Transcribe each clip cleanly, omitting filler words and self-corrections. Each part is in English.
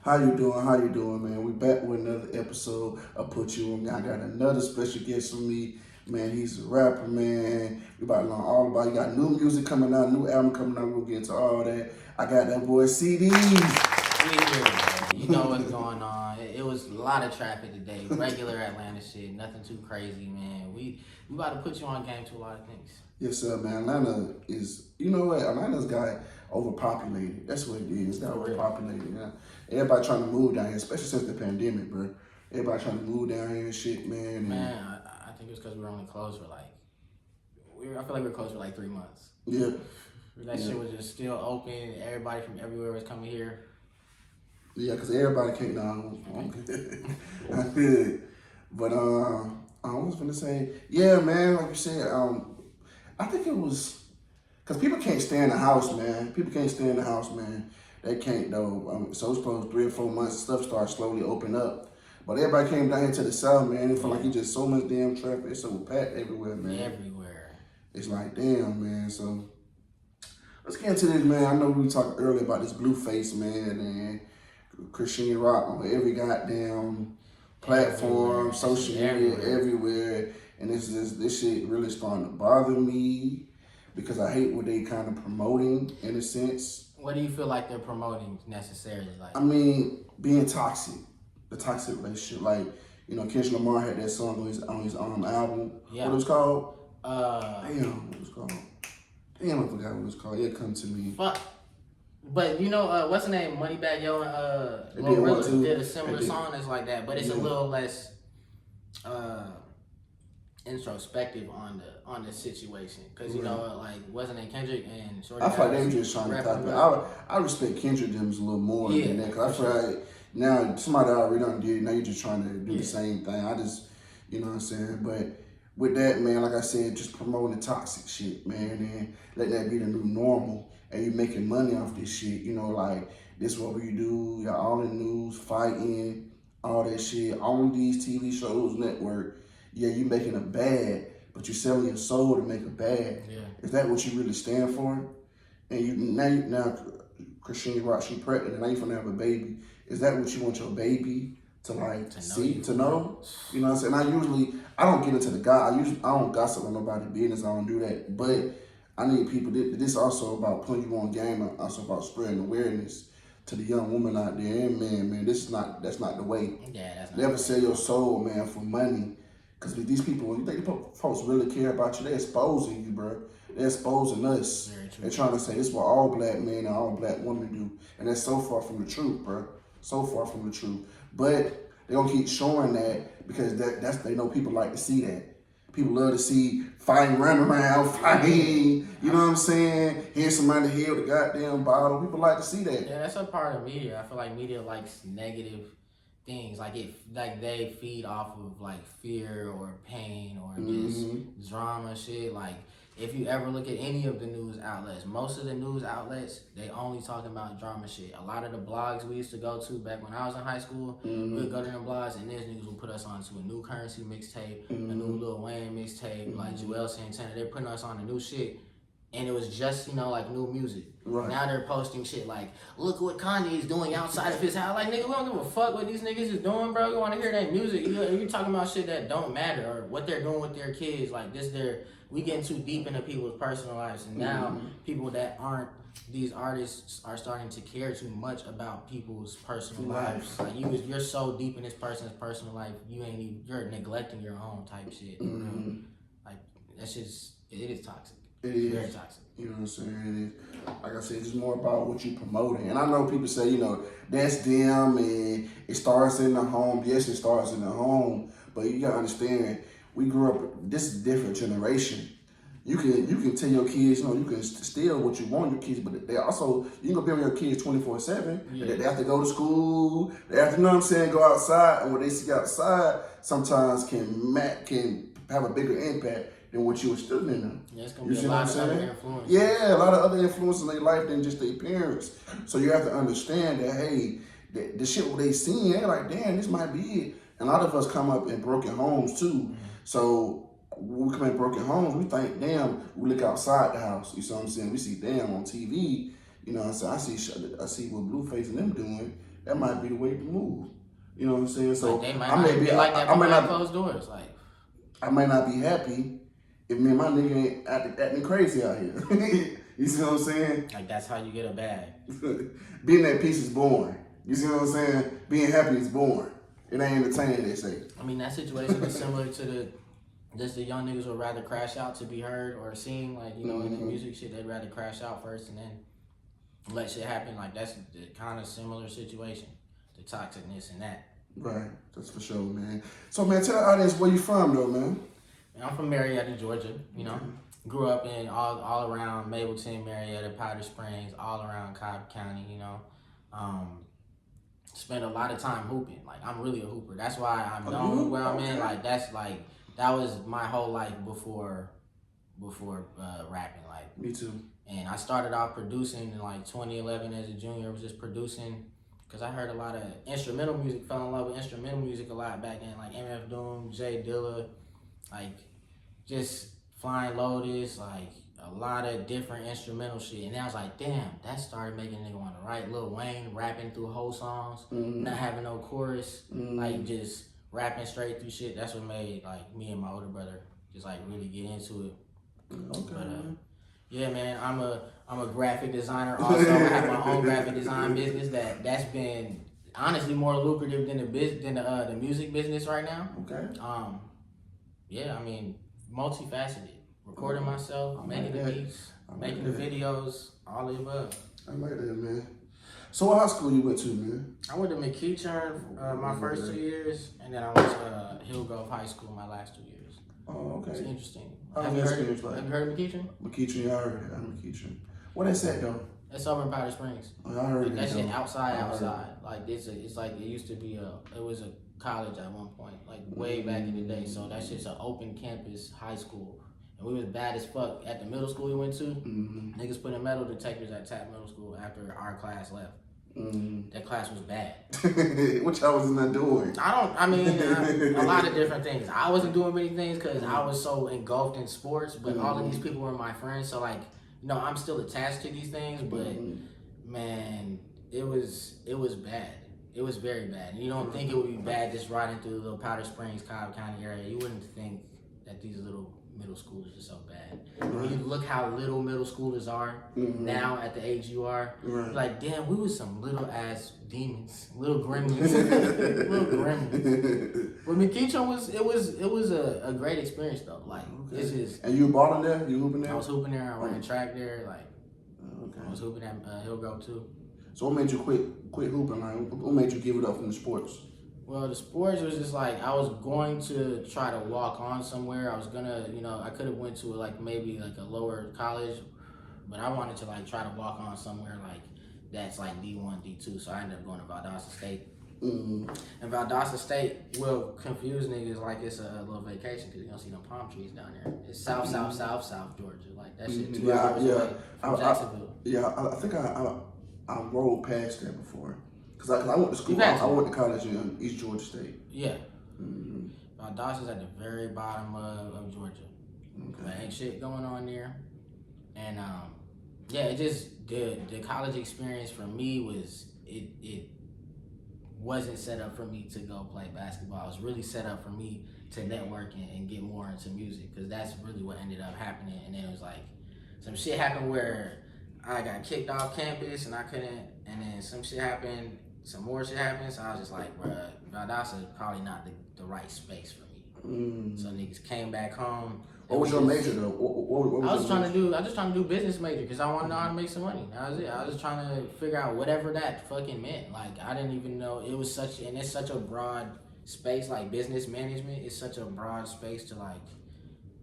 How you doing? How you doing, man? We back with another episode of Put You On. I got another special guest with me. Man, he's a rapper, man. We about to learn all about. You got new music coming out, new album coming out. We'll get into all that. I got that boy CD. We here, man. You know what's going on. It was a lot of traffic today. Regular Atlanta shit. Nothing too crazy, man. We about to put you on game to a lot of things. Yes, sir, man. Atlanta is, you know what? Atlanta's got overpopulated. That's what it is. It's got For real. overpopulated. Yeah. Everybody trying to move down here, especially since the pandemic, bro. Everybody trying to move down here and shit, man. And Man, I think it's because we were only closed for I feel like we were closed for like 3 months. yeah. That shit was just still open. Everybody from everywhere was coming here. Yeah, because everybody can't know. I'm good. I'm good. But I was gonna say, yeah, man, like you said, I think it was because people can't stay in the house, man. People can't stay in the house, man. They can't though. So it's closed 3 or 4 months. Stuff started slowly opening up. But everybody came down here to the south, man. It felt like it's just so much damn traffic. It's so packed everywhere, man. Everywhere. It's like, damn, man. So let's get into this, man. I know we talked earlier about this Blueface, man, and Christian Rock on every goddamn platform, Everywhere. social media, everywhere. And this shit really starting to bother me because I hate what they kind of promoting in a sense. What do you feel like they're promoting necessarily? I mean, being toxic, the toxic relationship. Like, you know, Kendrick Lamar had that song on his album. Yeah. What it was called? Uh, Damn, what it was called? Damn, I forgot what it was called. It come to me. Fuck. But you know, what's the name? Moneybagg Yo and They did one Glorilla too. did a similar They did. song that's like that, but it's a Yeah. little less introspective on the situation. Cause you know, like wasn't it Kendrick and Shorty? I feel like they were was just trying to rapping copy. about- I respect Kendrick them a little more Yeah, than that because I for feel like now somebody already done did it. Now you're just trying to do Yeah. the same thing. I just, you know what I'm saying. But with that, man, like I said, just promoting the toxic shit, man, and let that be the new normal. And you making money off this shit. You know, like this what we do. Y'all all in the news, fighting, all that shit on these TV shows, network. Yeah, you making a bad, but you selling your soul to make a bad. Yeah. Is that what you really stand for? And now Christine Rock, she pregnant, and now you finna have a baby. Is that what you want your baby to like To know see, you. to know? You know what I'm saying? I don't get into the I don't gossip on nobody's business. I don't do that. But I need people. This also about putting you on game. And also about spreading awareness to the young woman out there. And man, that's not the way. Yeah, that's not Never sell your soul, man, for money. Because these people, you think folks really care about you? They're exposing you, bro. They're exposing us. Very true. They're trying to say this is what all black men and all black women do. And that's so far from the truth, bro. So far from the truth. But they're going to keep showing that because they know people like to see that. People love to see fighting, running around, fighting. You know what I'm saying? Hear somebody hit with a goddamn bottle. People like to see that. Yeah, that's a part of media. I feel like media likes negative things. Like they feed off of like fear or pain or just drama shit. Like if you ever look at any of the news outlets, most of the news outlets, they only talking about drama shit. A lot of the blogs we used to go to back when I was in high school, we would go to them blogs and these niggas would put us on to a new Currency mixtape, a new Lil Wayne mixtape, like Joel Santana. They're putting us on the new shit. And it was just, you know, like new music. Right. Now they're posting shit like, look what Kanye is doing outside of his house. Like, nigga, we don't give a fuck what these niggas is doing, bro. You want to hear that music. You're talking about shit that don't matter or what they're doing with their kids. Like, we getting too deep into people's personal lives. And now people that aren't these artists are starting to care too much about people's personal lives. Like, you're so deep in this person's personal life, you're neglecting your own type shit. You know? Like, that's just, it is toxic. It is. Very toxic. You know what I'm saying? It is. Like I said, it's more about what you promoting. And I know people say, you know, that's them and it starts in the home. Yes, it starts in the home. But you gotta understand, we grew up, this is a different generation. You can tell your kids, you know, you can steal what you want your kids, but they also, you can go be with your kids 24/7. Yeah. They have to go to school. They have to, you know what I'm saying, go outside. And what they see outside sometimes can have a bigger impact than what you were still in them. Yeah, it's gonna You be see a what lot I'm of other saying? influences. Yeah, a lot of other influences in their life than just their parents. So you have to understand that, hey, the shit what they seeing, they're like, damn, this might be it. And a lot of us come up in broken homes too. So when we come in broken homes, we think, damn, we look outside the house. You see what I'm saying? We see, damn, on TV, you know what I'm saying? I see what Blueface and them doing. that might be the way to move. You know what I'm saying? So like they might I not may be be like that I may behind not closed doors. Like I might not be happy if me and my nigga ain't acting crazy out here. You see what I'm saying? like that's how you get a bag. Being at peace is boring. You see what I'm saying? Being happy is boring. It ain't entertaining, they say. I mean, that situation is similar to the young niggas would rather crash out to be heard or seen. Like, you know, in the music shit, they'd rather crash out first and then let shit happen. Like, that's the kind of similar situation. The toxicness and that. Right, that's for sure, man. So, man, tell the audience where you from, though, man. And I'm from Marietta, Georgia, you know. Grew up in all around Mableton, Marietta, Powder Springs, all around Cobb County, you know. Spent a lot of time hooping. Like, I'm really a hooper. That's why I'm known where I'm in. Like, that's like, that was my whole life before rapping. Like, Me too. and I started off producing in like 2011 as a junior. I was just producing because I heard a lot of instrumental music, fell in love with instrumental music a lot back then, like MF Doom, Jay Dilla, like just Flying Lotus, like a lot of different instrumental shit. And I was like, damn, that started making a nigga want to write. Lil Wayne rapping through whole songs, not having no chorus, like just rapping straight through shit. That's what made like me and my older brother just like really get into it. Okay. But yeah, man, I'm a graphic designer. Also, I have my own graphic design business that's been honestly more lucrative than the music business right now. Okay. Yeah, I mean, multifaceted. Recording myself, making the beats, making the videos, all of the above. I like that, man. So what high school you went to, man? I went to McEachern my first 2 years, and then I went to Hillgrove High School my last 2 years. Oh, okay. It's interesting. How Have was you that heard experience like? of McEachern? McEachern, yeah, I heard it. I'm McEachern. What they said, though? It's over in Powder Springs. Oh, I heard That it. shit though. outside. Like it's like it used to be it was a college at one point, like way back in the day. So that shit's an open campus high school. And we was bad as fuck at the middle school we went to. Niggas put in metal detectors at Tapp Middle School after our class left. That class was bad. What y'all was in there doing? A lot of different things. I wasn't doing many things because I was so engulfed in sports, but all of these people were my friends. So like, you know, I'm still attached to these things, but man, it was bad. It was very bad. And you don't think it would be bad just riding through the little Powder Springs, Cobb County area. You wouldn't think that these little middle schoolers are so bad. When you look how little middle schoolers are now at the age you are, you're like, damn, we was some little ass demons, little gremlins, little gremlins. But McEachern it was a great experience though. Like it's just. And you balling there? You hooping there? I was hooping there. I ran track there. Like I was hooping at Hillgrove too. So what made you quit hooping? Like what made you give it up from the sports? Well, the sports was just like I was going to try to walk on somewhere. I was gonna, you know, I could have went to like maybe like a lower college, but I wanted to like try to walk on somewhere like that's like D1, D2. So I ended up going to Valdosta State. And Valdosta State will confuse niggas like it's a little vacation because you don't see no palm trees down there. It's south Georgia. Like that shit 2 hours away from Jacksonville. I think I rode past that before. Cause I went to school. I went to college in East Georgia State. Yeah. Valdosta's at the very bottom of Georgia. Okay. There ain't shit going on there. And yeah, it just the college experience for me was it wasn't set up for me to go play basketball. It was really set up for me to network and get more into music because that's really what ended up happening. And then it was like some shit happened where I got kicked off campus and I couldn't, and then some shit happened. Some more shit happened, so I was just like, bruh, Valdosta is probably not the right space for me. So niggas came back home. What was your major though? What I was just trying to do business major because I wanted to know how to make some money. That was it. I was just trying to figure out whatever that fucking meant. Like I didn't even know it was it's such a broad space. Like business management is such a broad space to like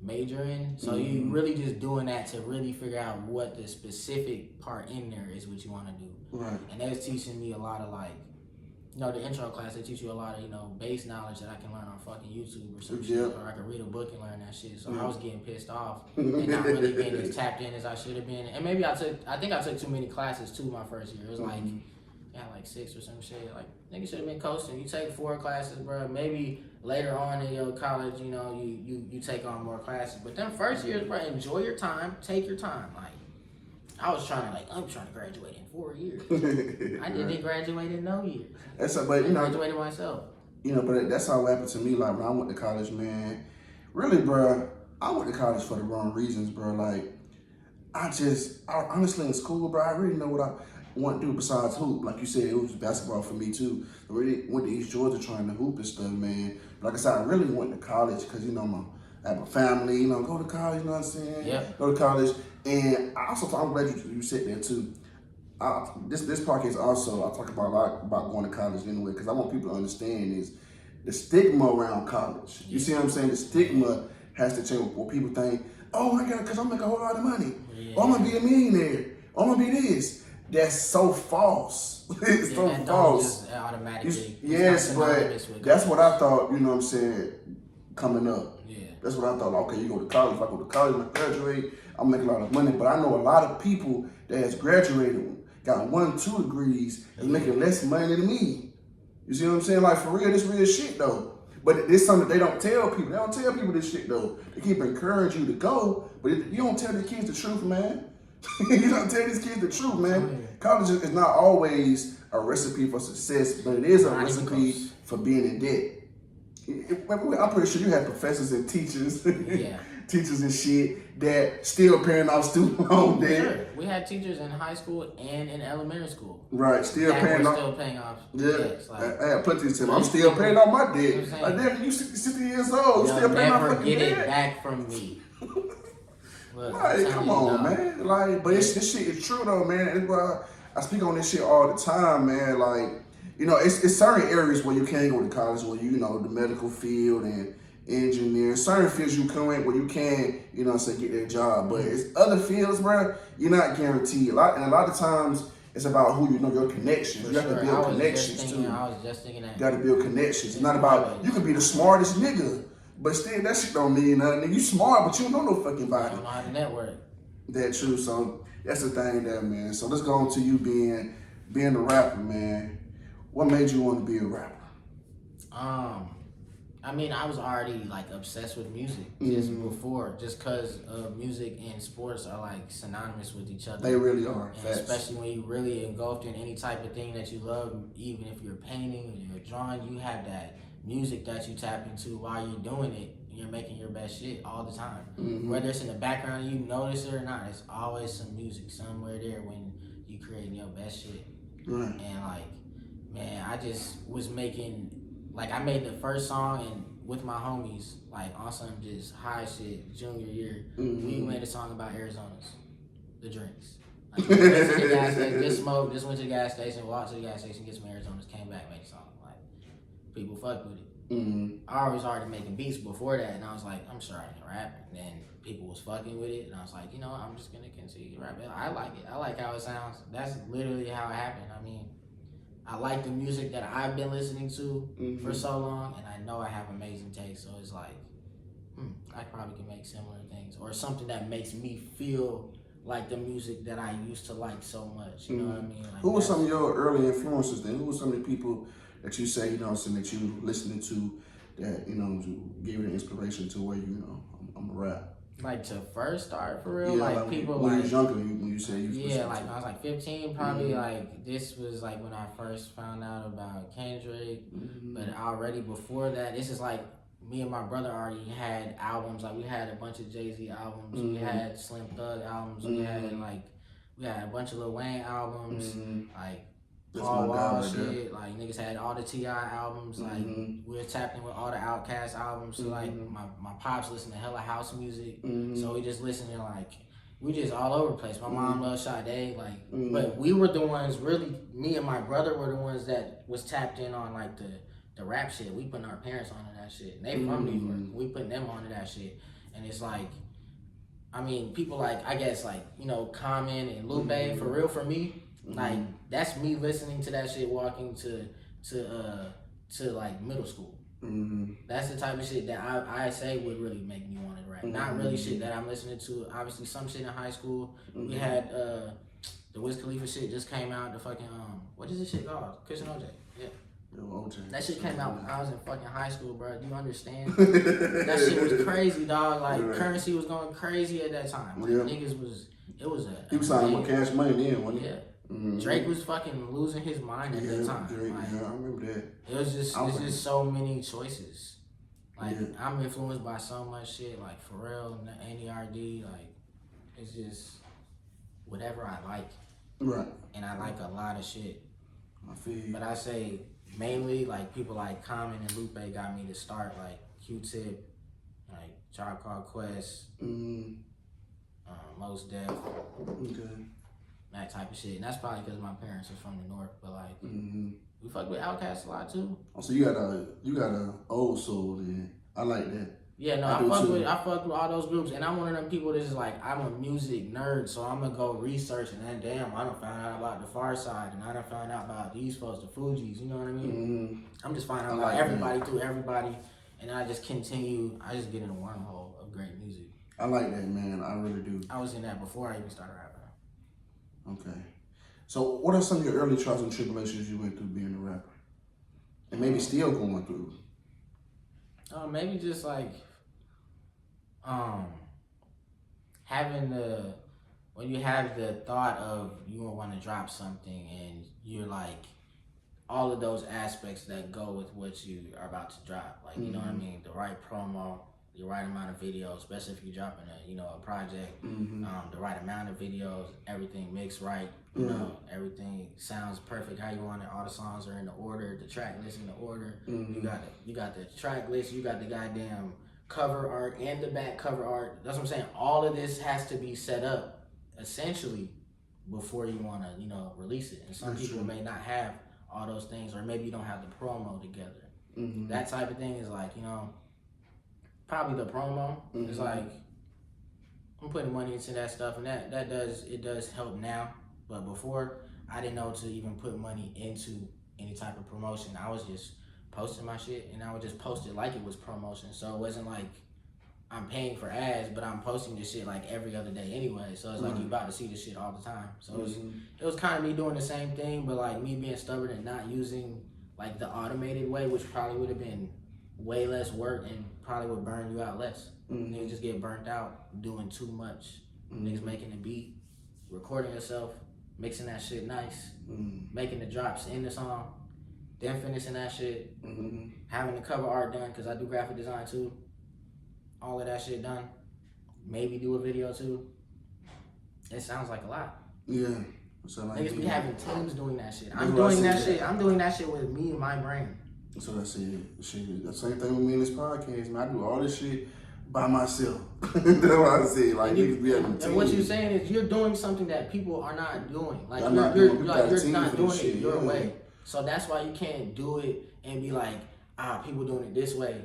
major in. So you really just doing that to really figure out what the specific part in there is what you want to do. Right. And they was teaching me a lot of like, you know, the intro class, they teach you a lot of, you know, base knowledge that I can learn on fucking YouTube or some shit, or I can read a book and learn that shit. So I was getting pissed off and not really being as tapped in as I should have been. And maybe I think I took too many classes too my first year. It was like, like 6 or some shit. Like, niggas should have been coasting. You take 4 classes, bro. Maybe later on in your college, you know, you take on more classes. But then first years, bro, enjoy your time. Take your time. Like, I was trying to I'm trying to graduate in 4 years. I didn't graduate in no year. But I graduated myself. But that's how it happened to me. Like when I went to college, man. Really, bro, I went to college for the wrong reasons, bro. Like I honestly in school, bro, I really know what I want to do besides hoop. Like you said, it was basketball for me too. I really went to East Georgia trying to hoop and stuff, man. Like I said, I really went to college because I have a family. Go to college. You know what I'm saying? Yeah. Go to college, and I'm glad you said that too. This podcast also I talk about a lot about going to college anyway because I want people to understand is the stigma around college. You see what I'm saying? The stigma has to change. What people think, oh my God, because I'm making a whole lot of money. Yeah. Oh, I'm gonna be a millionaire. Oh, I'm gonna be this. That's so false. It's so false. Just automatically. Yes, but that's what I thought. You know what I'm saying? Coming up. Yeah. That's what I thought. Okay, you go to college. If I go to college and I graduate, I'm making a lot of money. But I know a lot of people that has graduated, got 1, 2 degrees, and making less money than me. You see what I'm saying? Like for real, this real shit though. But it's something they don't tell people. They don't tell people this shit though. They keep encouraging you to go, but you don't tell the kids the truth, man. You don't tell these kids the truth, man. College is not always a recipe for success, but it is a recipe for being in debt. I'm pretty sure you have professors and teachers, teachers and shit that still paying off student loan debt. Sure. We had teachers in high school and in elementary school. Right, still paying off. Yeah, I had plenty of time. I'm still paying off my debt. Like, damn, you 60 years old, you still paying off fucking debt. Never get it back from me. Look, like, come on, man. Like, but this shit is true though, man. It's why I speak on this shit all the time, man. Like, it's certain areas where you can't go to college, where the medical field and engineer. Certain fields you come in where you can, get that job. But it's other fields, bro, you're not guaranteed. And a lot of times it's about who your connections. You have to build connections too. I was just thinking that. You got to build connections. It's not about you can be the smartest nigga, but still that shit don't mean nothing. You smart, but you don't know no fucking body. You don't know how to network. That's true. So that's the thing there, man. So let's go on to you being a rapper, man. What made you want to be a rapper? I mean, I was already obsessed with music just before, just because music and sports are synonymous with each other. They really are. And especially when you really engulfed in any type of thing that you love, even if you're painting or you're drawing, you have that music that you tap into while you're doing it. You're making your best shit all the time. Mm-hmm. Whether it's in the background and you notice it or not, it's always some music somewhere there when you creating your best shit. Right. And man, I just was making. I made the first song and with my homies, on some just high shit, junior year. Mm-hmm. We made a song about Arizona's, the drinks. We went to the gas station, just smoked, just went to the gas station, walked to the gas station, get some Arizona's, came back, made a song. People fucked with it. Mm-hmm. I always already making beats before that, and I was like, I'm sure I can rap. And then people was fucking with it, and I was like, I'm just gonna continue to rap it. I like it. I like how it sounds. That's literally how it happened. I mean, I like the music that I've been listening to for so long, and I know I have amazing taste. So it's I probably can make similar things, or something that makes me feel like the music that I used to like so much. You know what I mean? Who were some of your early influences then? Who were some of the people that you say, that you listening to that, gave you the inspiration to where, I'm a rap? To first start for real, people when you was younger, when you said you was when I was 15, probably this was when I first found out about Kendrick. But already before that, this is me and my brother already had albums. We had a bunch of Jay-Z albums, we had Slim Thug albums, we had a bunch of Lil Wayne albums, Paul Wall shit, niggas had all the T.I. albums, we were tapped in with all the Outkast albums, so my pops listened to hella house music, so we just listened to we just all over the place. My mom loved Sade, but we were the ones, really, me and my brother were the ones that was tapped in on the rap shit. We putting our parents onto that shit. They from New York, we putting them onto that shit, and it's I mean, people I guess Common and Lil Bae, for real, for me. That's me listening to that shit walking to middle school. That's the type of shit that I say would really make me want to rap. Not really shit that I'm listening to. Obviously, some shit in high school. We had the Wiz Khalifa shit just came out. The fucking what is this shit called? Kush and OJ. Yeah. OJ. That shit came out when I was in fucking high school, bro. Do you understand? That shit was crazy, dog. Currency was going crazy at that time. Niggas was It was He was signing with Cash Money then, wasn't he? Yeah. Mm-hmm. Drake was fucking losing his mind at that time. Drake, like, yeah, I remember that. It was just, it's just so many choices. Like, I'm influenced by so much shit, like Pharrell, NERD, like, it's just whatever I like. Right. And I like a lot of shit. I feel you. But I say, mainly, like, people like Common and Lupe got me to start, like, Q-Tip, like, Tribe Called Quest, Mos Def, that type of shit. And that's probably because my parents are from the North, but, like, we fuck with Outkast a lot, too. Oh, so you got a old soul then. I like that. Yeah, no, I fuck with all those groups, and I'm one of them people that's just like, I'm a music nerd, so I'm gonna go research, and then damn, I done found out about the Far Side, and I done found out about these folks, the Fugees, you know what I mean? I'm just finding out about everybody through everybody, and I just get in a wormhole of great music. I like that, man. I really do. I was in that before I even started rapping. Okay. So what are some of your early trials and tribulations you went through being a rapper? And maybe still going through? Maybe just like, when you have the thought of you want to drop something and you're like, all of those aspects that go with what you are about to drop. Like, you know what I mean? The right promo, the right amount of videos, especially if you're dropping a project, the right amount of videos, everything mixed right, you know, everything sounds perfect how you want it. All the songs are in the order, the track list in the order. You got the track list, you got the goddamn cover art and the back cover art. That's what I'm saying. All of this has to be set up essentially before you want to, release it. And some people may not have all those things, or maybe you don't have the promo together. That type of thing is like, probably the promo. It's like, I'm putting money into that stuff, and it does help now. But before, I didn't know to even put money into any type of promotion. I was just posting my shit, and I would just post it like it was promotion. So it wasn't like I'm paying for ads, but I'm posting this shit like every other day anyway. So it's like you about to see this shit all the time. So it was kind of me doing the same thing, but like me being stubborn and not using like the automated way, which probably would have been way less work and probably would burn you out less. Niggas just get burnt out doing too much. Niggas making a beat, recording yourself, mixing that shit nice, making the drops in the song, then finishing that shit, having the cover art done, because I do graphic design too. All of that shit done. Maybe do a video too. It sounds like a lot. Yeah. So like niggas be having teams doing that shit. I'm doing that shit. I'm doing that shit with me and my brain. So that's it. Shit, the same thing with me in this podcast, man. I do all this shit by myself. That's what I say. Like, niggas be having a team. And what you're saying is you're doing something that people are not doing. Like, you're not doing it your way. So that's why you can't do it and be like, people doing it this way,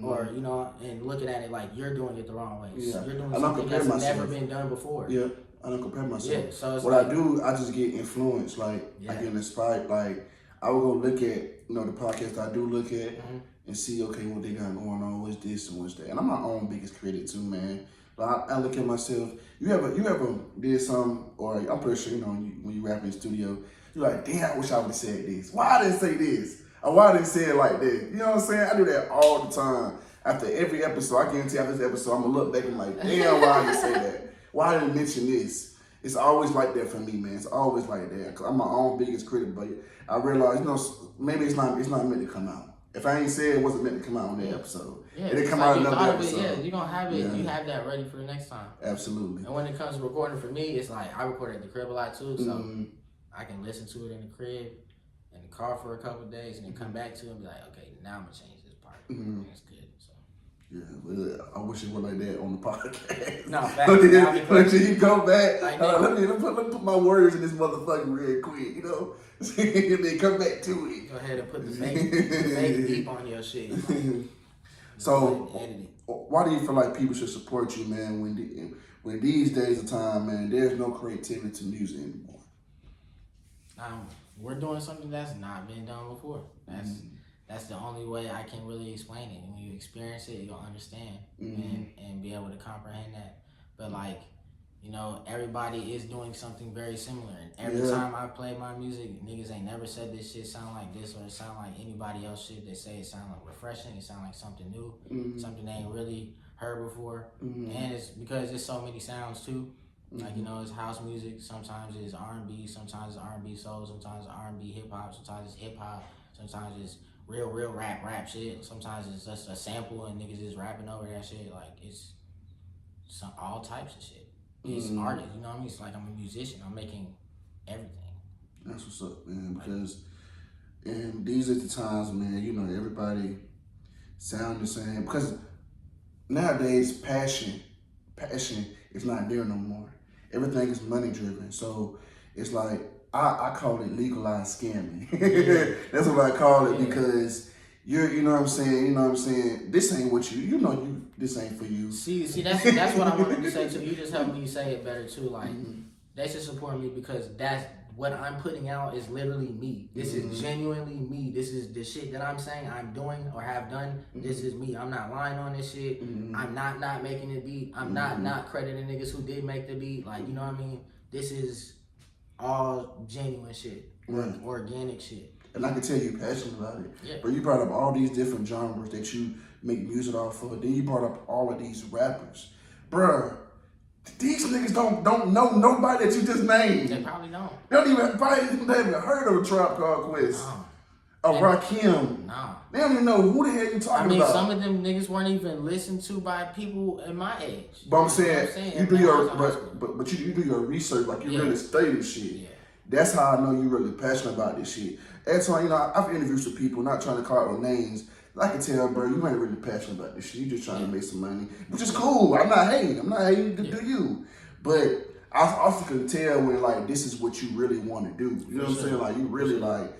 or and looking at it like you're doing it the wrong way. Yeah. So you're doing something that's never been done before. Yeah, I don't compare myself. Yeah, so it's what I do, I just get influenced. Like I get inspired. Like I will go look at the podcast I do look at and see okay what they got going on, what's this and what's that. And I'm my own biggest critic too, man. But I look at myself. You ever did something, or I'm pretty sure when you rap in the studio, you're like, damn, I wish I would have said this. Why I didn't say this? Or why didn't say it like that? You know what I'm saying? I do that all the time. After every episode, I guarantee after this episode, I'm going to look back and like, damn, why I didn't say that? Why I didn't mention this? It's always like that for me, man. It's always like that. Cause I'm my own biggest critic, but I realize, maybe it's not meant to come out. If I ain't said it wasn't meant to come out on that episode. Yeah, it didn't come out another episode. Yeah, you're going to have it. Yeah. You have that ready for the next time. Absolutely. And when it comes to recording for me, it's like I record at the crib a lot too, so I can listen to it in the crib, in the car for a couple of days, and then come back to it and be like, okay, now I'm going to change this part. That's good. So. Yeah, but I wish it was like that on the podcast. No, facts. But you go back. Let me put my words in this motherfucker real quick, and then come back to it. Go ahead and put the fake deep on your shit. So, why do you feel like people should support you, man, when these days of time, man, there's no creativity to music anymore? We're doing something that's not been done before. That's the only way I can really explain it. When you experience it, you'll understand and be able to comprehend that. But everybody is doing something very similar. And every time I play my music, niggas ain't never said this shit sound like this or it sound like anybody else shit. They say it sound like refreshing. It sound like something new, something they ain't really heard before. And it's because there's so many sounds too. Like, you know, it's house music. Sometimes it's R&B. Sometimes it's R&B soul. Sometimes it's R&B hip hop. Sometimes it's hip hop. Sometimes it's real rap shit. Sometimes it's just a sample and niggas just rapping over that shit. Like, it's all types of shit. It's artists, you know what I mean? It's like I'm a musician. I'm making everything. That's what's up, man. Because and these are the times, man. You know, everybody sound the same. Because nowadays, passion is not there no more. Everything is money driven. So it's like I call it legalized scamming. Yeah. That's what I call it because you know what I'm saying. You know what I'm saying. This ain't what you know. This ain't for you. See, that's what I wanted to say too. You just helped me say it better too. Like they should support me because that's what I'm putting out is literally me. This is genuinely me. This is the shit that I'm saying I'm doing or have done. This is me. I'm not lying on this shit. I'm not making the beat. I'm not crediting niggas who did make the beat. Like, you know what I mean? This is all genuine shit. Organic shit. And I can tell you passionate about it. Yeah. But you brought up all these different genres that you make music off of. Then you brought up all of these rappers. Bruh, these niggas don't know nobody that you just named. They probably don't. They don't even heard of a Tribe Called Quest. A Rakim. Nah. They don't even know who the hell you talking about. Some of them niggas weren't even listened to by people in my age. But I'm saying, you do your but you do your research, like you really study this shit. Yeah. That's how I know you really passionate about this shit. Every time, you know, I've interviewed some people, not trying to call out no names. I can tell, bro, you ain't really passionate about this shit. You just trying to make some money, which is cool. I'm not hating. Do you? But I also can tell when, like, this is what you really want to do. You know what I'm saying? Like, you really, like,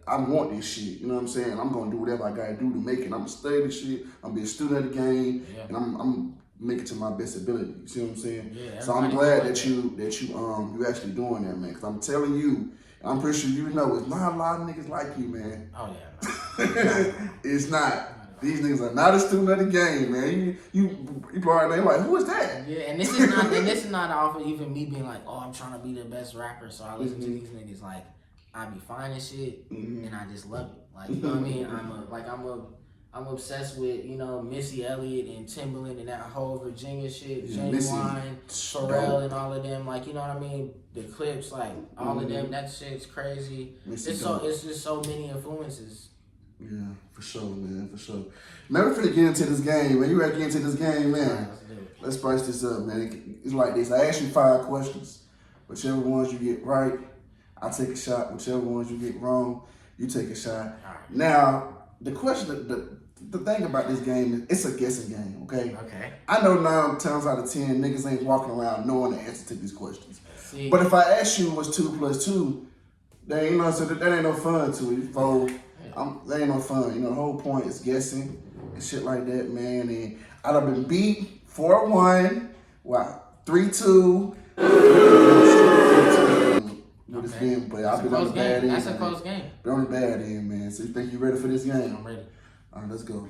I want this shit. You know what I'm saying? I'm going to do whatever I got to do to make it. I'm going to study this shit. I'm going to be a student of the game. Yeah. And I'm make it to my best ability. You see what I'm saying? Yeah, so I'm glad that you actually doing that, man. Because I'm telling you, I'm pretty sure you know, it's not a lot of niggas like you, man. Oh, yeah. It's not. These niggas are not a student of the game, man. You probably like, who is that? Yeah, and this is not off of even me being like, oh, I'm trying to be the best rapper, so I listen to these niggas. Like, I be finding shit, and I just love it. Like, you know what I mean? I'm obsessed with, you know, Missy Elliott and Timbaland and that whole Virginia shit, Genuine, Pharrell and all of them. Like, you know what I mean? The Clips, like, all of them. That shit's crazy. It's just so many influences. Yeah, for sure, man, for sure. Man, we're finna get into this game, man. You ready to get into this game, man? Right, let's do it. Let's spice this up, man. It's like this. I ask you 5 questions. Whichever ones you get right, I take a shot. Whichever ones you get wrong, you take a shot. Right. Now, the question, the thing about this game is it's a guessing game, okay? Okay. I know 9 times out of 10, niggas ain't walking around knowing the answer to these questions. See, but if I ask you what's 2 plus 2, that ain't no fun to it, folks. That ain't no fun. You know, the whole point is guessing and shit like that, man. And I done been beat 4-1. Wow. 3-2. It's been, but I've been on the bad end. That's a close game. Been on the bad end, man. So you think you ready for this game? I'm ready. All right, let's go.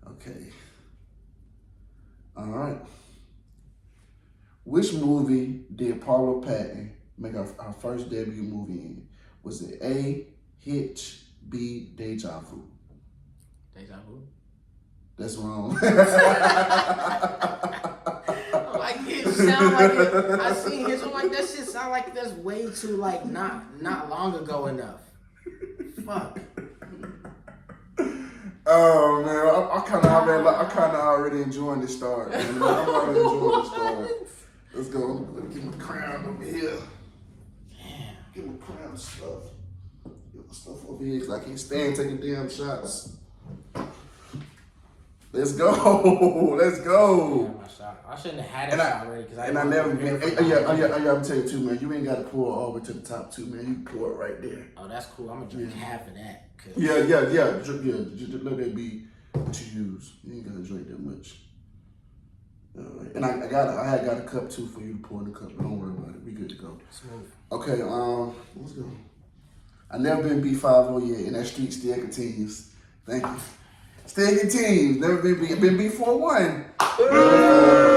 Okay. All right. Which movie did Paula Patton make her first debut movie in? Was it A, Hitch, B, Deja Vu? Deja Vu? That's wrong. Like it sound like it. I seen his. I'm like that shit sound like that's way too like not long ago enough. Fuck. Oh man, I kind of already enjoying this start. Man. I'm already enjoying this start. Let's go. Let me get my crown over here. Damn. Get my crown stuff. Get my stuff over here because I can't stand taking damn shots. Let's go. Let's go. I shouldn't have had it already because I never been. I'm telling you too, man. You ain't got to pour all the way to the top too, man. You can pour it right there. Oh, that's cool. I'm gonna drink half of that. Yeah. Just let that be what you use. You ain't gotta drink that much. And I had got a cup too for you to pour in the cup, but don't worry about it. We good to go. Smooth. Okay, let's go. I never been B5 yet, and that streak still continues. Thank you. Still continues. Never been B41.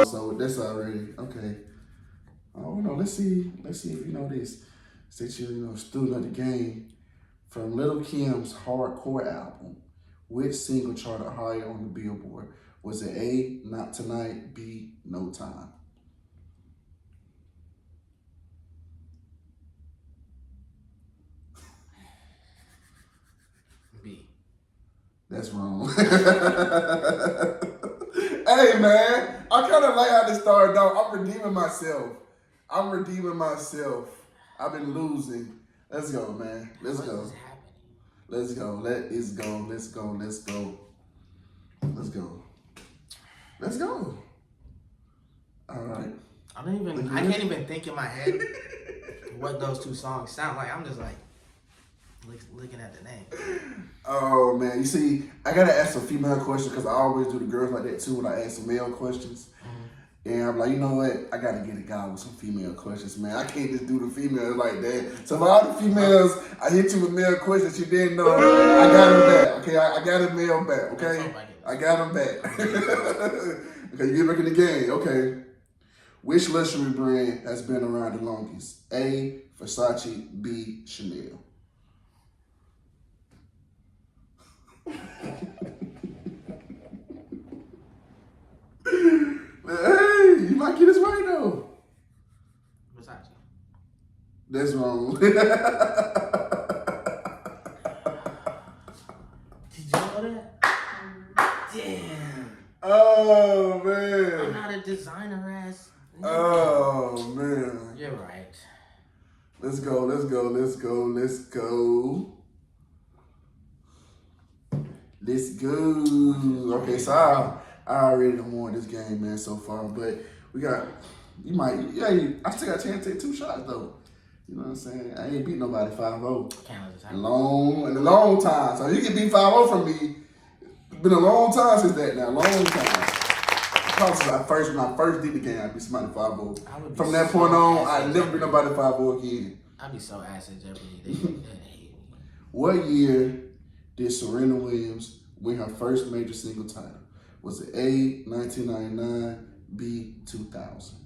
So that's already okay. Oh no, let's see if you know this. Since you're student of the game. From Lil' Kim's hardcore album, which single charted higher on the Billboard Was it A, Not Tonight, B, No Time? B. That's wrong. Hey man, I kind of like how this started out. I'm redeeming myself. I've been losing. Let's go, man. Let's What go. is happening? Let's go. Let's go. Let's go. Let's go. Let's go. Let's go. All right. I can't even think in my head what those two songs sound like. I'm just like looking at the name. Oh man, you see, I gotta ask some female questions because I always do the girls like that too when I ask some male questions. And I'm like, you know what? I gotta get a guy with some female questions, man. I can't just do the females like that. So for all the females, I hit you with male questions you didn't know. I got him back, okay? I got his male back, okay? I got him back. Okay, you get back in the game, okay? Which luxury brand has been around the longest? A, Versace, B, Chanel. Hey, you might get this right though. Versace. That's wrong. Did you know that? Damn. Oh I'm man. not a designer ass. Oh man. You're right. Let's go. Let's go. Let's go. Let's go. Let's go. Okay, so I already done won this game, man, so far. But we got, I still got a chance to take 2 shots, though. You know what I'm saying? I ain't beat nobody 5-0 in a long time. So you can beat 5-0 from me. It's been a long time since that now. Long time. Probably since when I first did the game, I beat somebody 5-0. From that point on, I never beat nobody 5-0 again. I'd be so ass at Jeopardy. They hate me. What year did Serena Williams win her first major single title? Was it A, 1999, B, 2000?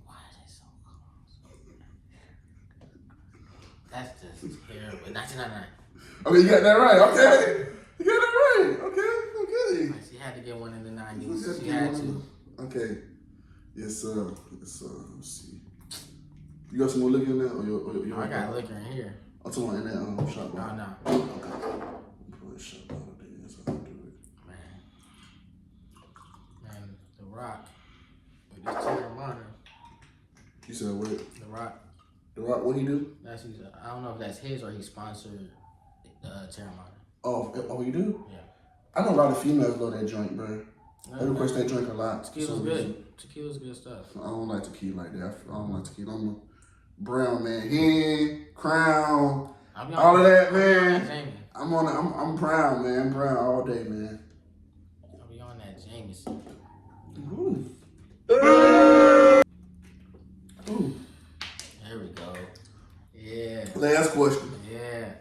Why are they so close? That's just terrible. 1999. Okay, you got that right. Okay. You got that right. Okay. She had to get one in the 90s. She had to. Okay. Yes, sir. Yes, sir. Let's see. You got some more liquor in there? Or I got liquor in here. I'm talking about in that shot bottle. No. Okay. Put a shot bottle there. That's how I do it. Man, The Rock. With this Terramana. You said what? The Rock. The Rock, what he do? I don't know if that's his or he sponsored Terramana. Oh, you do? Yeah. I know a lot of females love that joint, bro. They request that drink a lot. Tequila's good. Tequila's good stuff. I don't like tequila like that. I don't like tequila. I'm a brown man. Hen, Crown, all of that, man. I'm brown, man. I'm brown all day, man. I'll be on that Jameson. Ooh. Ooh. There we go. Yeah. Last question. Yeah.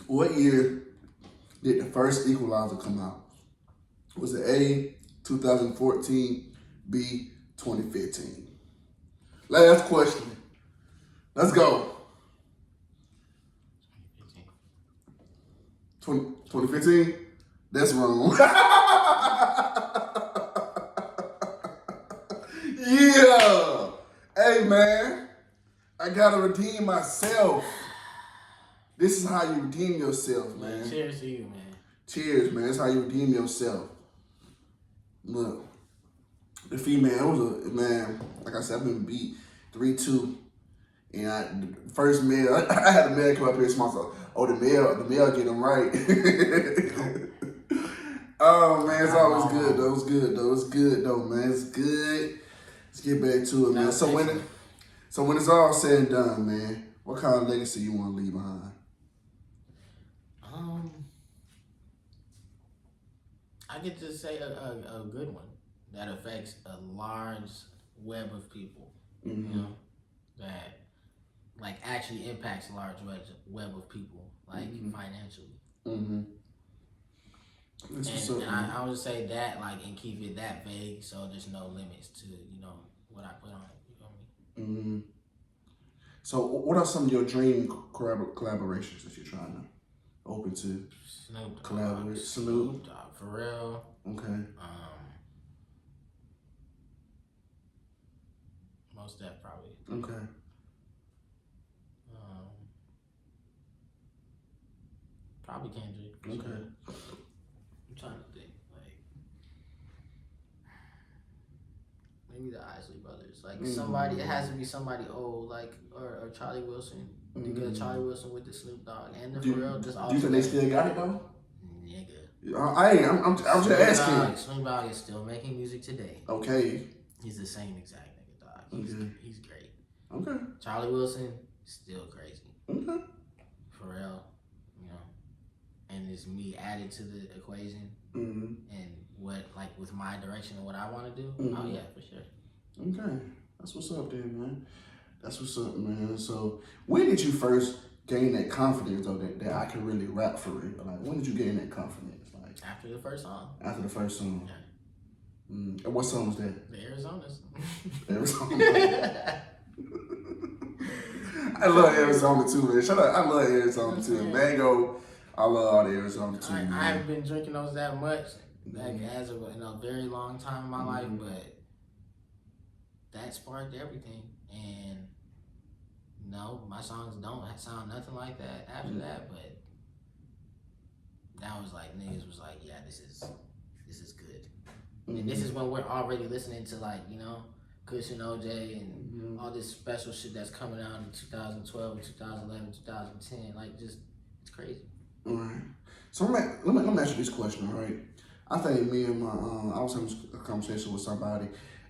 What year did the first Equalizer come out? Was it A, 2014, B, 2015? Last question. Let's go. 2015? That's wrong. Yeah. Hey, man. I gotta redeem myself. This is how you redeem yourself, man. Cheers to you, man. Cheers, man. That's how you redeem yourself. Look, the female was man. Like I said, I've been beat 3-2, and the first male, I had a male come up here and smile. So, the male get them right. Oh man, it's always good though. It's good though, man. It's good. Let's get back to it, man. So when it's all said and done, man, what kind of legacy you want to leave behind? I get to say a good one that affects a large web of people. Mm-hmm. You know, that like actually impacts a large web of people, like financially. Mm-hmm. And I would say that, like, and keep it that vague, so there's no limits to what I put on it. You know what I mean? Mm-hmm. So, what are some of your dream collaborations that you're trying to open to Snoop Dogg. collaborate? Snoop Dogg, for real. Okay. Most Def probably. Okay. Probably Kendrick. Okay. Sure. I'm trying to think. Like maybe the Isley Brothers. Like somebody. It has to be somebody old. Like or Charlie Wilson. You get Charlie Wilson with the Snoop Dogg and the Pharrell. Just all. Do you think they still got it though? Nigga. I ain't. I'm just asking. Snoop Dogg is still making music today. Okay. He's the same exact nigga, dog. He's great. Okay. Charlie Wilson, still crazy. Okay. Pharrell, you know, and it's me added to the equation, Mm-hmm. and what like with my direction and what I want to do. Mm-hmm. Oh yeah, for sure. Okay. That's what's up, then, man. That's what's up, man. So, when did you first gain that confidence, though, that I can really rap for real? Like, when did you gain that confidence? Like After the first song. After the first song. Yeah. And what song was that? The Arizonas. Arizona. I love Arizona too, man. Shut up. I love Arizona too. Mango. I love all the Arizona too. I haven't been drinking those that much, like as of in a very long time in my life, but that sparked everything. And no, my songs don't sound nothing like that after that, but that was like niggas was like, yeah, this is good. And this is when we're already listening to like, you know, Kush and OJ and all this special shit that's coming out in 2012 and 2011, 2010. Like, just, it's crazy. All right. So let me ask you this question, all right? I think me and my, I was having a conversation with somebody,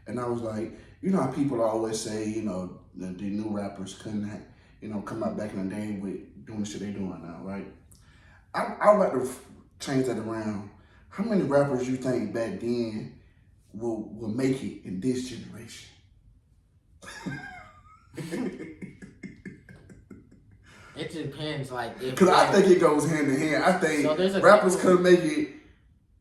and I was like, you know how people always say, you know, the new rappers couldn't, you know, come out back in the day with doing the shit they doing now, right? I would like to change that around. How many rappers you think back then will make it in this generation? It depends, like, because I think it goes hand in hand. I think rappers could make it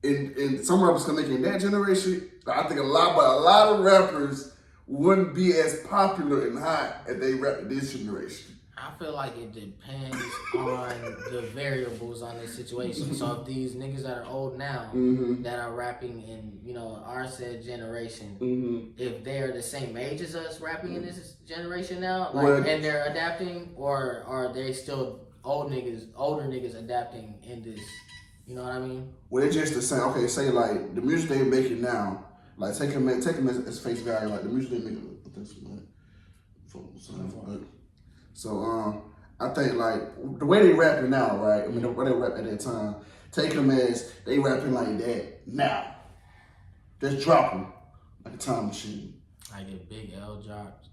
in some rappers could make it in that generation. I think a lot of rappers wouldn't be as popular and hot if they rap in this generation. I feel like it depends on the variables on this situation. So if these niggas that are old now that are rapping in, you know, our said generation, if they're the same age as us rapping in this generation now, like, and they're adapting, or are they still older niggas adapting in this, you know what I mean? Well, it's just the same. Okay, say like the music they making now, like take them as face value, like the music they making. So I think like the way they rapping now, right? I mean the way they rap at that time, take them as they rapping like that now. Just drop them like a time machine. Like if Big L dropped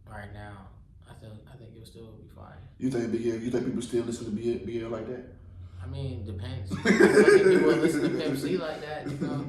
right now, I think it would still be fine. You think Big L? You think people still listen to Big L like that? I mean, depends. I think people would listen to Pimp C like that, you know.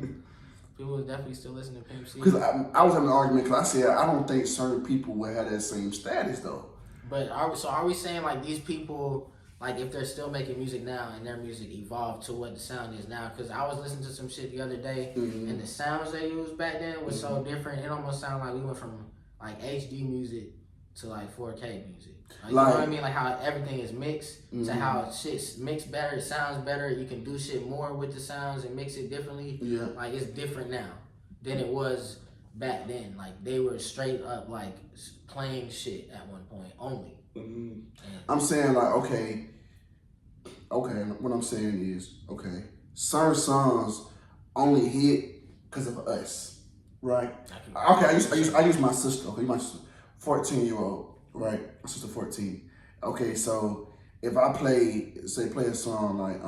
People would definitely still listen to Pimp C. Because I was having an argument because I said I don't think certain people would have that same status though. But are we saying like these people, like if they're still making music now and their music evolved to what the sound is now? Because I was listening to some shit the other day and the sounds they used back then was so different. It almost sounded like we went from like HD music to like 4K music. Like, you know what I mean? Like how everything is mixed to how shit's mixed better, it sounds better. You can do shit more with the sounds and mix it differently. Yeah. Like it's different now than it was back then. Like they were straight up like playing shit at one point only. I'm saying like okay. What I'm saying is certain songs only hit because of us, right? Okay, I use my sister. Okay, my 14-year-old, right? My sister 14. Okay, so if I play a song like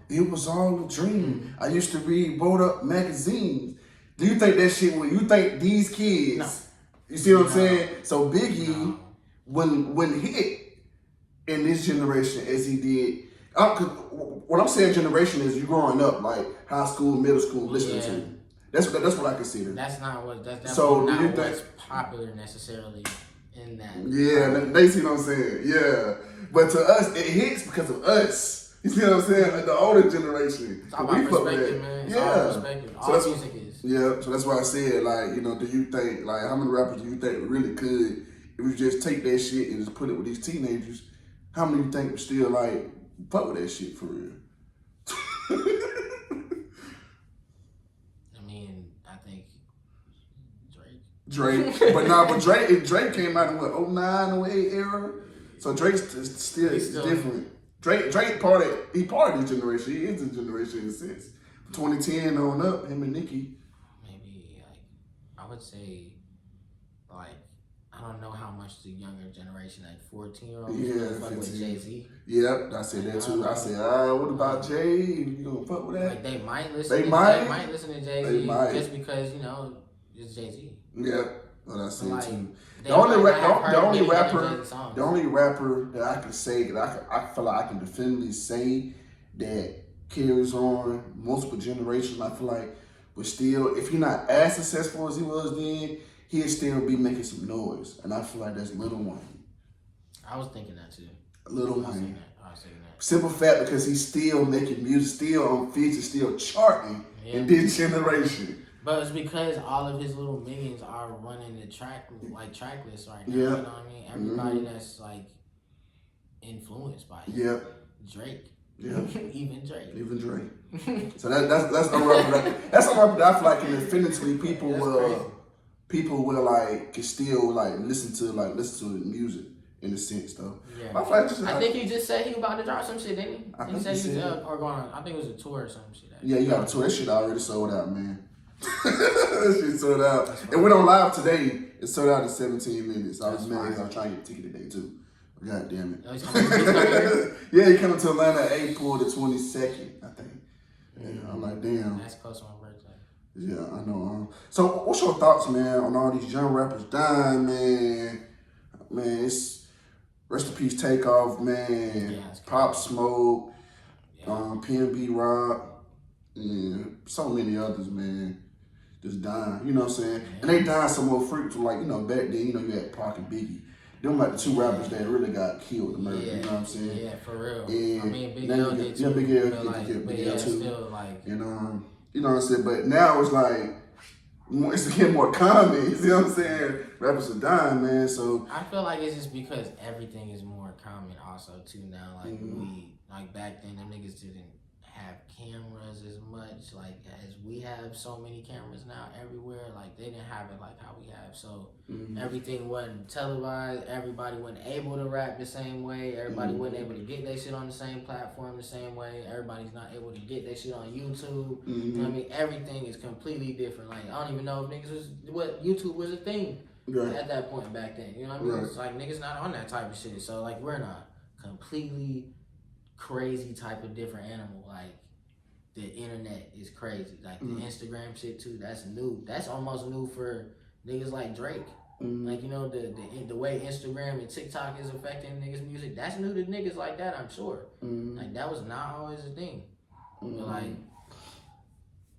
it was all a dream. I used to read Word Up magazines. Do you think that shit? When you think these kids? No. You see what I'm saying? So Biggie wouldn't hit in this generation as he did. What I'm saying generation is you growing up like high school, middle school, listening to him. That's what I consider. That's not what. That's definitely not what's popular necessarily in that. Yeah, they see what I'm saying. Yeah, but to us it hits because of us. You see what I'm saying? Like the older generation. It's all about perspective, man. It's all perspective. All music is. Yeah, so that's why I said, like, you know, do you think, like, how many rappers do you think really could, if you just take that shit and just put it with these teenagers, how many you think still like fuck with that shit for real? I mean, I think Drake. Drake, but Drake came out in what 09, 08 era, so Drake's still different. Drake part of this generation. He is the generation in a sense. 2010 on up, him and Nicki. Maybe like I would say like I don't know how much the younger generation, like 14-year-olds, fuck with Jay-Z. Yep, I said that too. I said, what about Jay? You gonna fuck with that? Like they might listen. They might listen to Jay-Z just because it's Jay-Z. Yep, what I said like, too. The only rapper that I can say that I feel like I can definitively say that carries on multiple generations. I feel like, but still, if he's not as successful as he was then, he'll still be making some noise. And I feel like that's Lil Wayne. I was thinking that too. Lil Wayne. I was thinking that. Simple fact, because he's still making music, still on features, still charting in this generation. But it's because all of his little minions are running the track list right now. Yeah. You know what I mean? Everybody that's like influenced by him. Drake. Yeah. Even Drake. So that's the rapper that's a rapper that I feel like definitively people will like can still like listen to the music in a sense though. Yeah. I think he just said he about to drop some shit, didn't he? I think he said or going on. I think it was a tour or some shit. Yeah, you got a tour. That shit already sold out, man. That shit sold out. It went on live today. It sold out in 17 minutes. I was mad. I was trying to get a ticket today too. God damn it. He's coming yeah, he coming to Atlanta April the 22nd, I think. Yeah, I'm like, damn. That's close to my birthday. Yeah, I know. So, what's your thoughts, man, on all these young rappers dying, man? Man, it's rest in peace, Takeoff, man. Yeah, Pop Smoke, PNB Rock, and so many others, man. Just dying, you know what I'm saying? Yeah. And they dying some more freaks, like, back then, you had Pac and Biggie. Them like the two rappers that really got killed, murdered, you know what I'm saying? Yeah, for real. And I mean, Big L did too. Yeah, Big L did too. Still like, you know what I'm saying? But now it's like, it's getting more common, you know what I'm saying? Rappers are dying, man, so. I feel like it's just because everything is more common also too now. Like back then, them niggas didn't have cameras as much, like as we have so many cameras now everywhere. Like they didn't have it like how we have. So everything wasn't televised. Everybody wasn't able to rap the same way. Everybody wasn't able to get their shit on the same platform the same way. Everybody's not able to get their shit on YouTube. You know what I mean? Everything is completely different. Like I don't even know if YouTube was a thing at that point back then. You know what I mean? It's like niggas not on that type of shit. So like we're not completely crazy type of different animal. Like the internet is crazy. Like the Instagram shit too. That's new. That's almost new for niggas like Drake. Like the way Instagram and TikTok is affecting niggas' music. That's new to niggas like that. I'm sure. Like that was not always a thing. But like,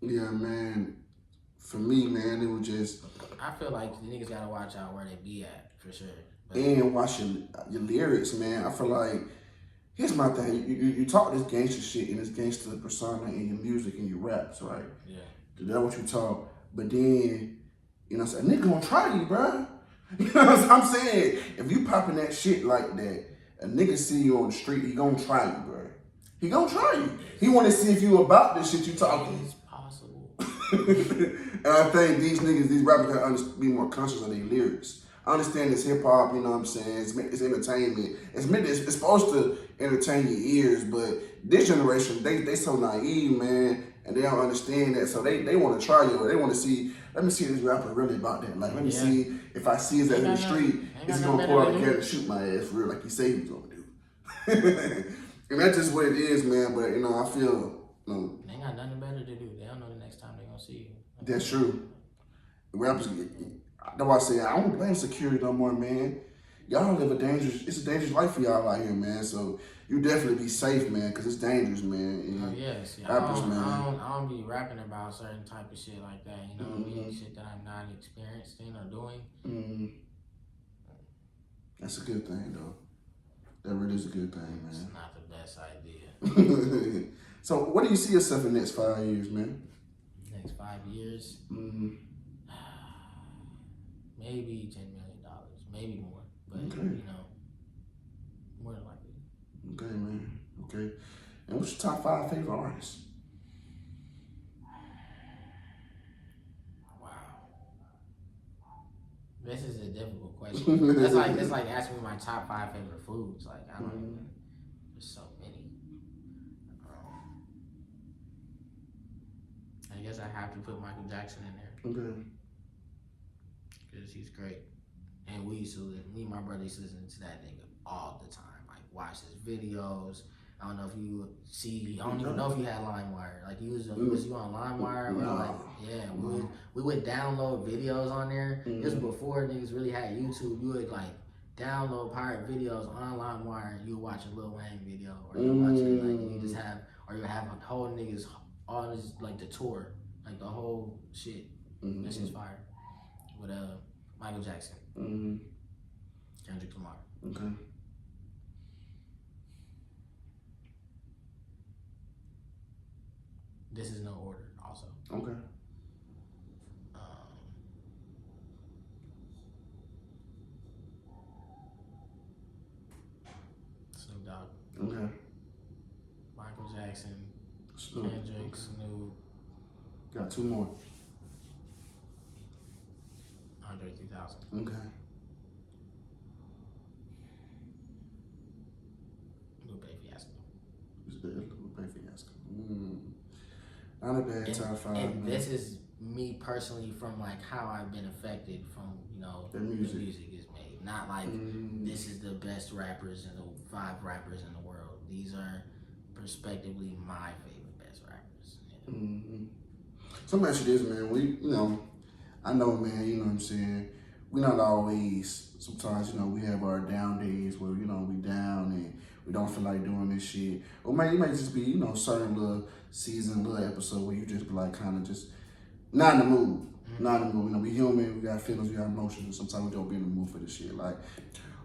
yeah, man. For me, man, it was just. I feel like the niggas gotta watch out where they be at for sure. But, and watch your lyrics, man. I feel like. Here's my thing. You talk this gangster shit and this gangster persona in your music and your raps, right? Yeah. That's what you talk. But then, a nigga gonna try you, bro. You know what I'm saying? If you popping that shit like that, a nigga see you on the street, he gonna try you, bro. He gonna try you. He wanna see if you about this shit you talking. It's possible. And I think these rappers gotta be more conscious of their lyrics. I understand it's hip hop, you know what I'm saying? It's entertainment. It's supposed to entertain your ears, but this generation, they so naive, man, and they don't understand that. So they want to try you. They want to see. Let me see if this rapper really about that. Like, let me see if I see his ass in the street, is he gonna pull out a gun and shoot my ass for real, like he said he was gonna do. And that's just what it is, man. But I feel they got nothing better to do. They don't know the next time they gonna see you. That's true. Rappers. That's why I say I don't blame security no more, man. Y'all live it's a dangerous life for y'all out here, man. So you definitely be safe, man, because it's dangerous, man. And yes. rappers, I don't be rapping about certain type of shit like that. You know what I mean? Shit that I'm not experienced in or doing. That's a good thing, though. That really is a good thing, man. It's not the best idea. So what do you see yourself in the next 5 years, man? Next 5 years? Maybe $10 million, maybe more, but more than likely. Okay, man. Okay. And what's your top 5 favorite artists? Wow. This is a difficult question. It's like asking me my top 5 favorite foods. Like I don't even. There's so many. I guess I have to put Michael Jackson in there. Okay. Because he's great. And we used to me and my brother used to listen to that nigga all the time. Like watch his videos. I don't know if you see. I don't even know if you had LimeWire. Like was you on LimeWire or like we would download videos on there. This was before niggas really had YouTube. You would like download pirate videos on LimeWire. And you would watch a Lil Wayne video, or you watch it like you just have, or you have a whole niggas all this like the tour, like the whole shit. That shit's fire. With Michael Jackson, Kendrick Lamar. Okay. This is no order, also. Okay. Snoop Dogg. Okay. Michael Jackson. Snoop. Kendrick, Snoop. Got 2 more. Andre 3000. Okay. Lupe Fiasco. Lupe Fiasco. Not a bad top 5. And man. this is me personally from like how I've been affected from the music is made. Not like this is the best rappers and the 5 rappers in the world. These are prospectively my favorite best rappers. So let me ask you this, man. I know, man, you know what I'm saying? We not always, sometimes, we have our down days where, we down and we don't feel like doing this shit. Or maybe it might just be, certain little season, little episode where you just be like kind of just not in the mood. Not in the mood. We human, we got feelings, we got emotions, and sometimes we don't be in the mood for this shit. Like,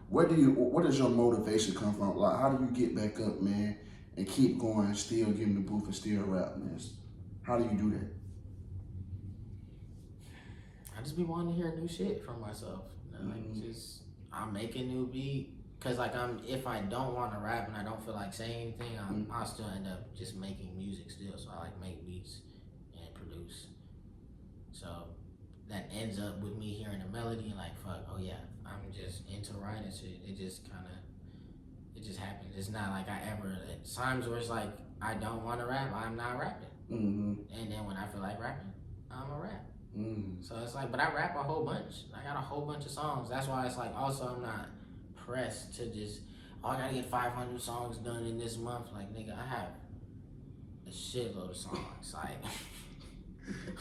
where does your motivation come from? Like, how do you get back up, man, and keep going, still get in the booth and still rap, man? How do you do that? I just be wanting to hear new shit from myself. I'm making new beat. Cause like if I don't want to rap and I don't feel like saying anything, I'll still end up just making music still. So I like make beats and produce. So that ends up with me hearing a melody and like, fuck, oh yeah, I'm just into writing shit. It just happens. It's not like at times where it's like, I don't want to rap, I'm not rapping. And then when I feel like rapping, I'm a rap. So it's like, but I rap a whole bunch. I got a whole bunch of songs. That's why it's like, also I'm not pressed to just, I gotta get 500 songs done in this month. Like, nigga, I have a shitload of songs. Like,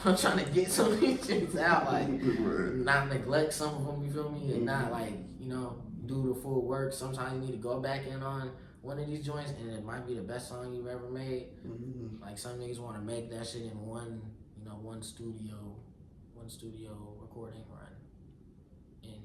I'm trying to get some of these shits out. Like, not neglect some of them, you feel me? And not like, do the full work. Sometimes you need to go back in on one of these joints and it might be the best song you've ever made. Like, some niggas want to make that shit in one studio recording run, and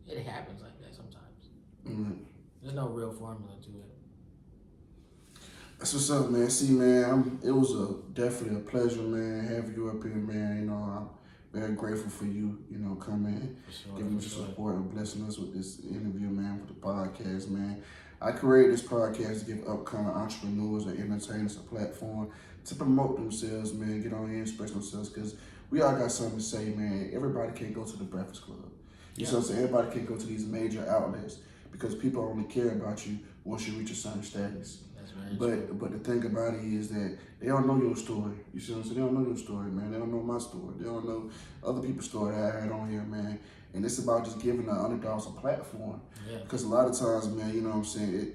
it happens like that sometimes. There's no real formula to it. That's what's up, man. See, man, it was definitely a pleasure, man, having you up here, man. I'm very grateful for you, coming, giving us support and blessing us with this interview, man, with the podcast, man. I created this podcast to give upcoming entrepreneurs and entertainers a platform to promote themselves, man, get on here and express themselves, because we all got something to say, man. Everybody can't go to the Breakfast Club. You know what I'm saying? Everybody can't go to these major outlets because people only care about you once you reach a certain status. That's very true. But the thing about it is that they don't know your story. You see what I'm saying? They don't know your story, man. They don't know my story. They don't know other people's story that I had on here, man. And it's about just giving the underdogs a platform. Yeah. Because a lot of times, man, you know what I'm saying,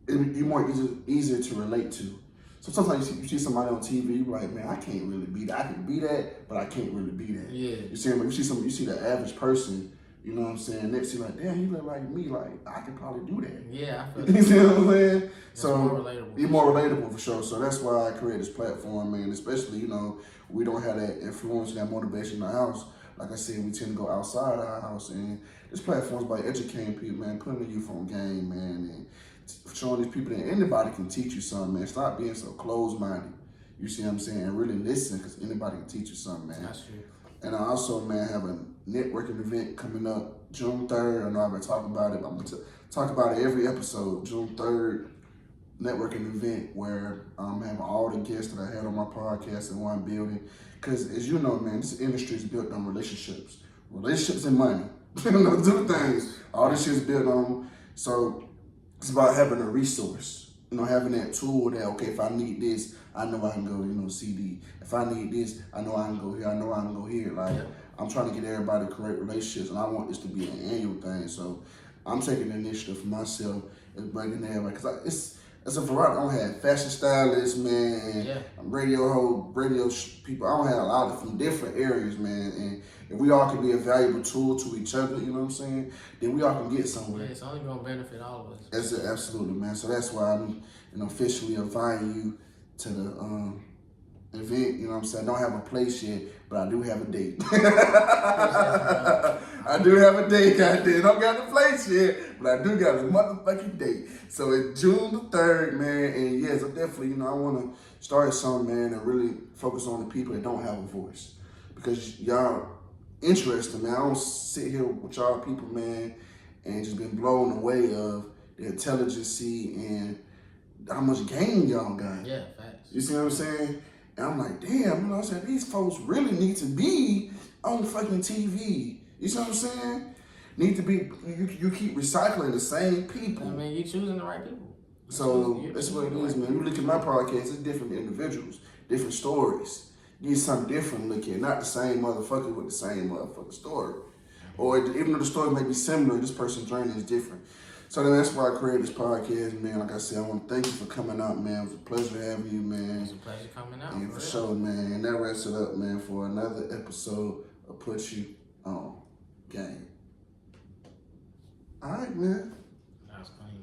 it'd be more easier to relate to. So sometimes you see somebody on TV, you're like, man, I can't really be that. I can be that, but I can't really be that. Yeah. You see, you see the average person, you know what I'm saying? Next, you're like, damn, you look like me. Like, I can probably do that. Yeah, I feel You see what I'm saying? So more relatable. You're more relatable for sure. So that's why I created this platform, man. Especially, we don't have that influence, that motivation in the house. Like I said, we tend to go outside our house, and this platform is about educating people, man, putting the youth on game, man, and showing these people that anybody can teach you something, man. Stop being so closed-minded. You see what I'm saying? And really listen, because anybody can teach you something, man. That's true. And I also, man, have a networking event coming up June 3rd. I know I've been talking about it. I'm going to talk about it every episode. June 3rd, networking event where I'm having all the guests that I had on my podcast in one building. Because as you know, man, this industry is built on relationships. Relationships and money. Those two things. All this shit is built on. So it's about having a resource. Having that tool that, okay, if I need this, I know I can go, CD. If I need this, I know I can go here. I know I can go here. Like, I'm trying to get everybody to create relationships, and I want this to be an annual thing. So I'm taking the initiative for myself and bringing everybody. Because it's a variety. I don't have fashion stylists, man, radio people. I don't have a lot of from different areas, man. And if we all can be a valuable tool to each other, you know what I'm saying, then we all can get somewhere. Yeah, it's only going to benefit all of us. That's it, absolutely, man. So that's why I'm officially inviting you to the event. You know what I'm saying? I don't have a place yet, but I do have a date. I do have a date, goddamn. I don't got the place yet, but I do got a motherfucking date. So it's June the 3rd, man. And yes, I definitely, I want to start something, man, and really focus on the people that don't have a voice. Because y'all interesting, man. I don't sit here with y'all people, man, and just been blown away of the intelligence and how much game y'all got. Yeah, facts. You see what I'm saying? And I'm like, damn, you know what I'm saying? These folks really need to be on fucking TV. You see what I'm saying? Need to be, you keep recycling the same people. I mean, you choosing the right people. So that's what it is, man. You look at my podcast, it's different individuals, different stories. You get something different to look at, not the same motherfucker with the same motherfucking story. Or even though the story may be similar, this person's journey is different. So then that's why I created this podcast, man. Like I said, I want to thank you for coming out, man. It was a pleasure having you, man. It's a pleasure coming out. And for sure, man. And that wraps it up, man, for another episode of Put You On Game. All right, man. That was clean.